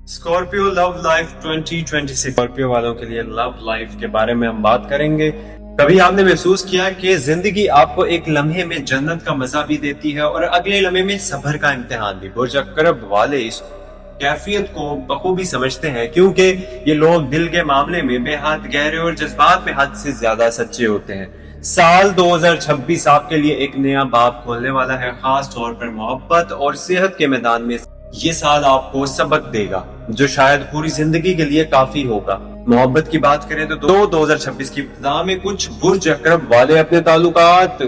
Scorpio لو life 2026 Scorpio والوں کے لیے لو لائف کے بارے میں ہم بات کریں گے۔ کبھی آپ نے محسوس کیا کہ زندگی آپ کو ایک لمحے میں جنت کا مزہ بھی دیتی ہے اور اگلے لمحے میں صبر کا امتحان بھی؟ برج عقرب والے اس کیفیت کو بخوبی سمجھتے ہیں کیونکہ یہ لوگ دل کے معاملے میں بے حد گہرے اور جذبات میں حد سے زیادہ سچے ہوتے ہیں۔ سال 2026 آپ کے لیے ایک نیا باب کھولنے والا ہے، خاص طور پر محبت اور صحت کے میدان میں۔ یہ سال آپ کو سبق دے گا جو شاید پوری زندگی کے لیے کافی ہوگا۔ محبت کی بات کریں تو 2026 کی ابتدا میں کچھ برج عقرب والے اپنے تعلقات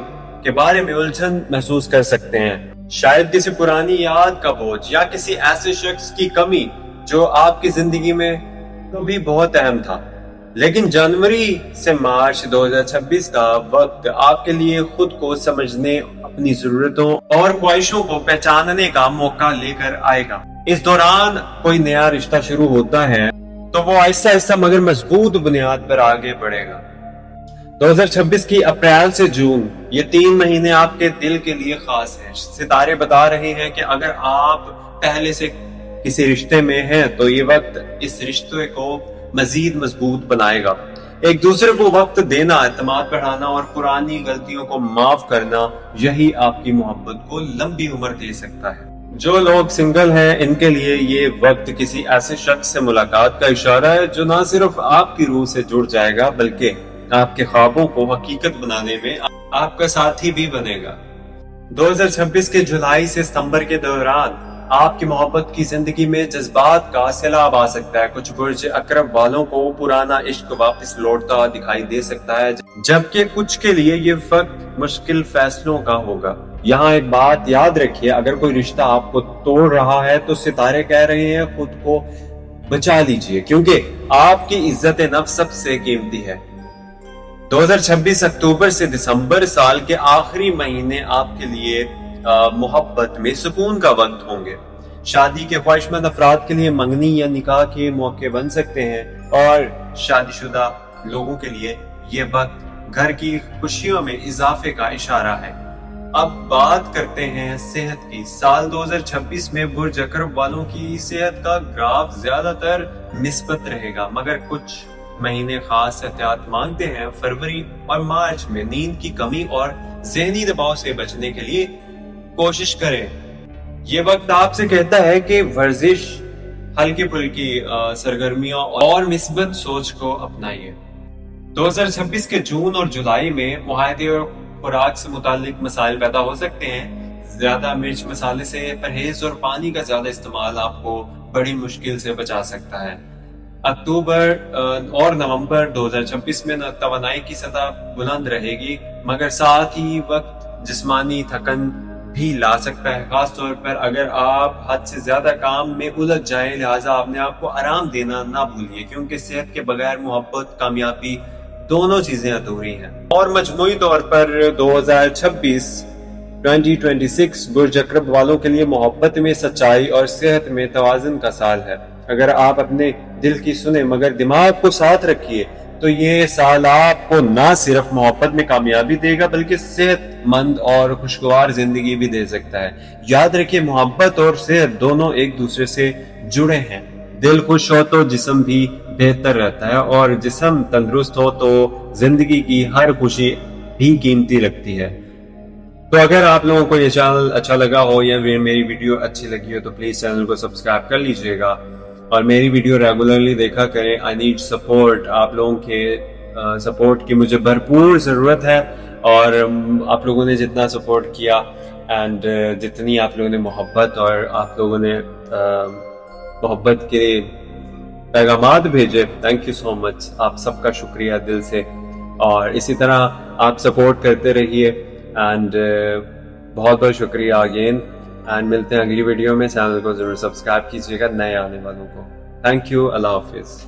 کے بارے میں الجھن محسوس کر سکتے ہیں۔ شاید کسی پرانی یاد کا بوجھ یا کسی ایسے شخص کی کمی جو آپ کی زندگی میں کبھی بہت اہم تھا۔ لیکن جنوری سے مارچ 2026 کا وقت آپ کے لیے خود کو سمجھنے، اپنی ضرورتوں اور خواہشوں کو پہچاننے کا موقع لے کر آئے گا۔ اس دوران کوئی نیا رشتہ شروع ہوتا ہے تو وہ آہستہ آہستہ مگر مضبوط بنیاد پر آگے بڑھے گا۔ 2026 کی اپریل سے جون، یہ 3 مہینے آپ کے دل کے لیے خاص ہیں۔ ستارے بتا رہے ہیں کہ اگر آپ پہلے سے کسی رشتے میں ہیں تو یہ وقت اس رشتے کو مزید مضبوط بنائے گا۔ ایک دوسرے کو وقت دینا، اعتماد بڑھانا اور پرانی غلطیوں کو معاف کرنا، یہی آپ کی محبت کو لمبی عمر دے سکتا ہے۔ جو لوگ سنگل ہیں ان کے لیے یہ وقت کسی ایسے شخص سے ملاقات کا اشارہ ہے جو نہ صرف آپ کی روح سے جڑ جائے گا بلکہ آپ کے خوابوں کو حقیقت بنانے میں آپ کا ساتھی بھی بنے گا۔ 2026 کے جولائی سے ستمبر کے دوران آپ کی محبت کی زندگی میں جذبات کا سیلاب آ سکتا ہے۔ کچھ برج عقرب والوں کو پرانا عشق واپس لوٹتا دکھائی دے سکتا ہے، جبکہ کچھ کے لیے یہ وقت مشکل فیصلوں کا ہوگا۔ یہاں ایک بات یاد رکھیے، اگر کوئی رشتہ آپ کو توڑ رہا ہے تو ستارے کہہ رہے ہیں خود کو بچا لیجئے، کیونکہ آپ کی عزت نفس سب سے قیمتی ہے۔ 2026 اکتوبر سے دسمبر سال کے آخری مہینے آپ کے لیے محبت میں سکون کا وقت ہوں گے۔ شادی کے خواہش مند افراد کے لیے منگنی یا نکاح کے موقع بن سکتے ہیں، اور شادی شدہ لوگوں کے لیے یہ وقت گھر کی خوشیوں میں اضافے کا اشارہ ہے۔ اب بات کرتے ہیں صحت کی۔ سال 2026 میں برج عقرب والوں کی صحت کا گراف زیادہ تر مثبت رہے گا، مگر کچھ مہینے خاص احتیاط مانگتے ہیں۔ فروری اور مارچ میں نیند کی کمی اور ذہنی دباؤ سے بچنے کے لیے کوشش کریں۔ یہ وقت آپ سے کہتا ہے کہ ورزش، ہلکی پھلکی سرگرمیوں اور مثبت سوچ کو اپنائیے۔ 2026 کے جون اور جولائی میں معاہدے اور خوراک سے متعلق مسائل پیدا ہو سکتے ہیں۔ زیادہ مرچ مسالے سے پرہیز اور پانی کا زیادہ استعمال آپ کو بڑی مشکل سے بچا سکتا ہے۔ اکتوبر اور نومبر 2026 میں توانائی کی سطح بلند رہے گی، مگر ساتھ ہی وقت جسمانی تھکن بھی لا سکتا ہے، خاص طور پر اگر آپ حد سے زیادہ کام میں الجھ جائیں۔ لہٰذا اپنے آپ کو آرام دینا نہ بھولیے، کیونکہ صحت کے بغیر محبت، کامیابی دونوں چیزیں ادھوری ہیں۔ اور مجموعی طور پر 2026 برج عقرب والوں کے لیے محبت میں سچائی اور صحت میں توازن کا سال ہے۔ اگر آپ اپنے دل کی سنیں مگر دماغ کو ساتھ رکھیے تو یہ سال آپ کو نہ صرف محبت میں کامیابی دے گا بلکہ صحت مند اور خوشگوار زندگی بھی دے سکتا ہے۔ یاد رکھیے، محبت اور صحت دونوں ایک دوسرے سے جڑے ہیں۔ دل خوش ہو تو جسم بھی بہتر رہتا ہے، اور جسم تندرست ہو تو زندگی کی ہر خوشی بھی قیمتی لگتی ہے۔ تو اگر آپ لوگوں کو یہ چینل اچھا لگا ہو یا میری ویڈیو اچھی لگی ہو تو پلیز چینل کو سبسکرائب کر لیجئے گا اور میری ویڈیو ریگولرلی دیکھا کریں۔ آئی نیڈ سپورٹ، آپ لوگوں کے سپورٹ کی مجھے بھرپور ضرورت ہے، اور آپ لوگوں نے جتنا سپورٹ کیا اینڈ جتنی آپ لوگوں نے محبت اور آپ لوگوں نے محبت کے پیغامات بھیجے، تھینک یو سو مچ، آپ سب کا شکریہ دل سے، اور اسی طرح آپ سپورٹ کرتے رہیے، اینڈ بہت بہت شکریہ اگین، اینڈ ملتے ہیں اگلی ویڈیو میں۔ چینل کو ضرور سبسکرائب کیجیے گا نئے آنے والوں کو۔ تھینک یو، اللہ حافظ۔